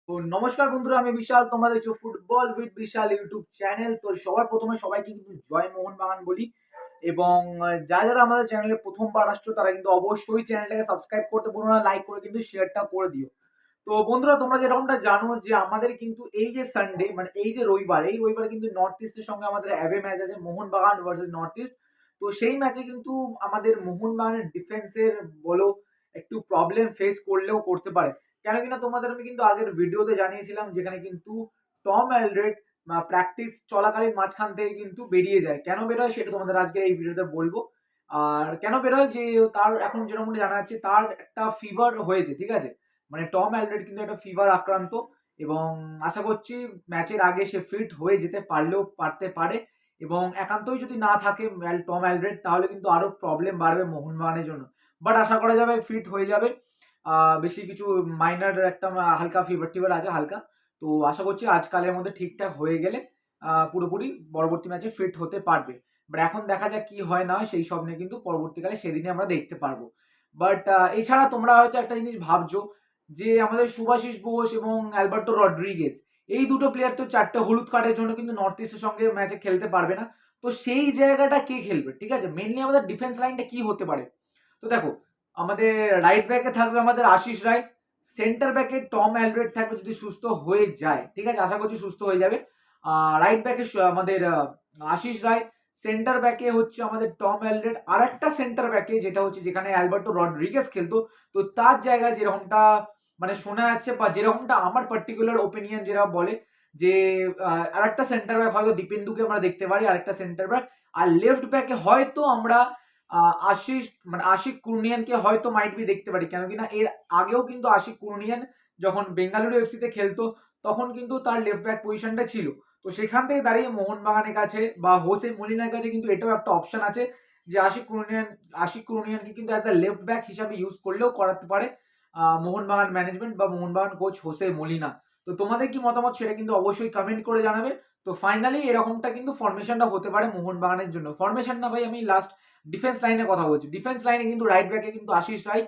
তো নমস্কার বন্ধুরা, আমি বিশাল। তোমরা দেখছো football with Vishal YouTube channel. তো সবার প্রথমে সবাইকে কিন্তু জয় মোহনবাগান বলি। এবং যারা আমাদের চ্যানেলে প্রথমবার আসছো তারা কিন্তু অবশ্যই চ্যানেলটাকে সাবস্ক্রাইব করতে ভুলো না, লাইক করে কিন্তু শেয়ারটা করে দিও। তো বন্ধুরা, তোমরা যেরকমটা জানো যে আমাদের কিন্তু এই যে সানডে মানে এই যে রবিবার, এই রবিবার কিন্তু নর্থ ইস্টের সঙ্গে আমাদের অ্যাওয়ে ম্যাচ আছে, মোহনবাগান ভার্সেস নর্থ ইস্ট। তো সেই ম্যাচে কিন্তু আমাদের মোহনবাগানের ডিফেন্সের বলো একটু প্রবলেম ফেস করলেও করতে পারে। কেন কিনা তোমাদের আমি কিন্তু আগের ভিডিওতে জানিয়েছিলাম, যেখানে কিন্তু টম অ্যালড্রেড প্র্যাকটিস চলাকালীন মাঝখান থেকে কিন্তু বেরিয়ে যায়। কেন বেরোয় সেটা তোমাদের আজকে এই ভিডিওতে বলবো। আর কেন বেরোয়, যে তার এখন যেরকম জানা যাচ্ছে তার একটা ফিভার হয়েছে, ঠিক আছে। মানে টম অ্যালড্রেড কিন্তু একটা ফিভার আক্রান্ত, এবং আশা করছি ম্যাচের আগে সে ফিট হয়ে যেতে পারতে পারে। এবং একান্তই যদি না থাকে টম অ্যালড্রেড, তাহলে কিন্তু আরো প্রবলেম বাড়বে মোহনবাগানের জন্য। বাট আশা করা যাবে ফিট হয়ে যাবে। বেশি কিছু মাইনার একটা হালকা ফিভার টিভার আছে হালকা। তো আশা করছি আজকালের মধ্যে ঠিকঠাক হয়ে গেলে পুরোপুরি পরবর্তী ম্যাচে ফিট হতে পারবে। বাট এখন দেখা যাক কি হয় না হয়, সেই সব নিয়ে কিন্তু পরবর্তীকালে সেদিনে আমরা দেখতে পারবো। বাট এছাড়া তোমরা হয়তো একটা জিনিস ভাবছো যে আমাদের সুভাশিস বোস এবং অ্যালবার্টো রড্রিগেজ, এই দুটো প্লেয়ার তো 4টে হলুদ কার্ডের জন্য কিন্তু নর্থ ইস্টের সঙ্গে ম্যাচে খেলতে পারবে না। তো সেই জায়গাটা কে খেলবে, ঠিক আছে। মেনলি আমাদের ডিফেন্স লাইনটা কি হতে পারে। তো দেখো, আমাদের রাইট ব্যাকে থাকবে আমাদের আশিস রায়, সেন্টার ব্যাকে টম অ্যালড্রেড থাকবে যদি সুস্থ হয়ে যায়, ঠিক আছে, আশা করছি সুস্থ হয়ে যাবে। রাইট ব্যাকে আমাদের আশিস রায়, সেন্টার ব্যাকে হচ্ছে আমাদের টম অ্যালড্রেড, আর একটা সেন্টার ব্যাকে যেটা হচ্ছে যেখানে অ্যালবার্টো রড্রিগেজ খেলতো, তো তার জায়গায় যেরকমটা মানে শোনা যাচ্ছে বা যেরকমটা আমার পার্টিকুলার ওপিনিয়ন যেটা বলে, যে আরেকটা সেন্টার ব্যাক হয়তো দীপেন্দুকে আমরা দেখতে পারি, আরেকটা সেন্টার ব্যাক। আর লেফট ব্যাকে হয়তো আমরা আশিস মানে আশিক কুর্নিয়ানকে হয়তো মাইট বি দেখতে পারি। কেন কিনা এর আগেও কিন্তু আশিক কুর্নিয়ান যখন বেঙ্গালুরু এফসিতে খেলতো, তখন কিন্তু তার লেফট ব্যাক পজিশনটা ছিল। তো সেখান থেকে দাঁড়িয়ে মোহনবাগানের কাছে বা হোসে মলিনার কাছে কিন্তু এটাও একটা অপশন আছে, যে আশিক কুর্নিয়ানকে কিন্তু অ্যাজ আ লেফট ব্যাক হিসাবে ইউজ করলেও করাতে পারে মোহনবাগান ম্যানেজমেন্ট বা মোহনবাগান কোচ হোসে মলিনা। তো তোমাদের কি মতামত সেটা কিন্তু অবশ্যই কমেন্ট করে জানাবে। তো ফাইনালি এরকমটা কিন্তু ফরমেশনটা হতে পারে মোহনবাগানের জন্য। ফরমেশন না ভাই, আমি লাস্ট ডিফেন্স লাইনের কথা বলছি। ডিফেন্স লাইনে কিন্তু রাইট ব্যাকে কিন্তু আশিস রায়,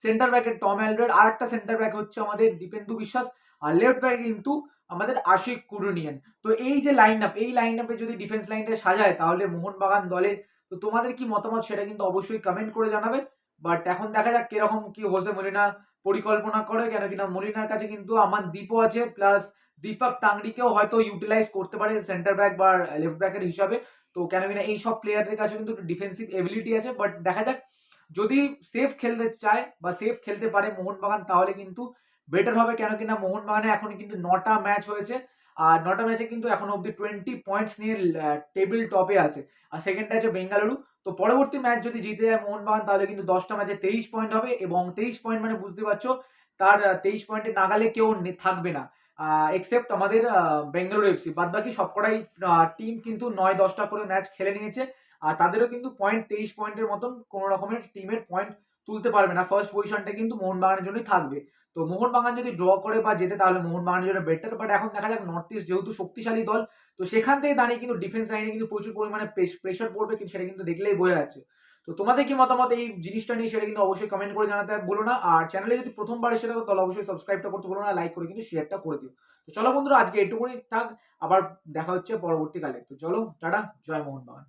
সেন্টার ব্যাকে টম অ্যালড্রেড, আর একটা সেন্টার ব্যাক হচ্ছে আমাদের দীপেন্দু বিশ্বাস, আর লেফট ব্যাকে কিন্তু আমাদের আশিক কুরুনিয়ান। তো এই যে লাইন আপ, এই লাইন আপে যদি ডিফেন্স লাইনটা সাজায় তাহলে মোহনবাগান দলের, তো তোমাদের কি মতামত সেটা কিন্তু অবশ্যই কমেন্ট করে জানাবে। বাট এখন দেখা যাক কিরকম কি হোসে মলিনা পরিকল্পনা করে। কেন কিনা মলিনার কাছে কিন্তু আমার দীপও আছে, প্লাস দীপক টাংরিকেও হয়তো ইউটিলাইজ করতে পারে সেন্টার ব্যাক বা লেফট ব্যাকের হিসাবে। তো কেন কিনা এই সব প্লেয়ারদের কাছে কিন্তু ডিফেন্সিভ এবিলিটি আছে। বাট দেখা যাক, যদি সেফ খেলতে চায় বা সেফ খেলতে পারে মোহনবাগান, তাহলে কিন্তু বেটার হবে। কেন কিনা মোহনবাগানে এখন কিন্তু 9টা ম্যাচ হয়েছে, আর 9টা ম্যাচে কিন্তু এখন অব্দি 20 পয়েন্টস নিয়ে টেবিল টপে আছে। আর সেকেন্ডে আছে বেঙ্গালুরু। তো পরবর্তী ম্যাচ যদি জিতে যায় মোহনবাগান, তাহলে কিন্তু 10টা ম্যাচে 23 পয়েন্ট হবে, এবং 23 পয়েন্ট মানে বুঝতে পারছো, তার 23 পয়েন্টে নাগালে কেউ থাকবে না, এক্সেপ্ট আমাদের বেঙ্গালুরু এফসি। বাদ বাকি সবকটাই টিম কিন্তু 9-10টা করে ম্যাচ খেলে নিয়েছে, আর তাদেরও কিন্তু 23 পয়েন্টের মতন কোনো রকমের টিমের পয়েন্ট তুলতে পারবে না। ফার্স্ট পজিশনটা কিন্তু মোহনবাগানের জন্যই থাকবে। তো মোহনবাগান যদি ড্র করে বা জেতে, তাহলে মোহনবাগানের জন্য বেটার। বাট এখন দেখা যাক, নর্থ ইস্ট যেহেতু শক্তিশালী দল, তো সেখান থেকে দাঁড়িয়ে কিন্তু ডিফেন্স লাইনে কিন্তু প্রচুর পরিমাণে প্রেশার পড়বে, কিন্তু সেটা কিন্তু দেখলেই বোঝা যাচ্ছে। তো তোমাদের কি মতামত এই জিনিসটা নিয়ে সেটা কিন্তু অবশ্যই কমেন্ট করে জানাতে বলো না। আর চ্যানেলে যদি প্রথমবার এসে থাকো তাহলে অবশ্যই সাবস্ক্রাইবটা করতে বলো না, লাইক করে কিন্তু শেয়ারটা করে দিও। তো চলো বন্ধুরা, আজকে এটুকুই থাক। আবার দেখা হচ্ছে পরবর্তীকালে। তো চলো, টাটা, জয় মোহনবাগান।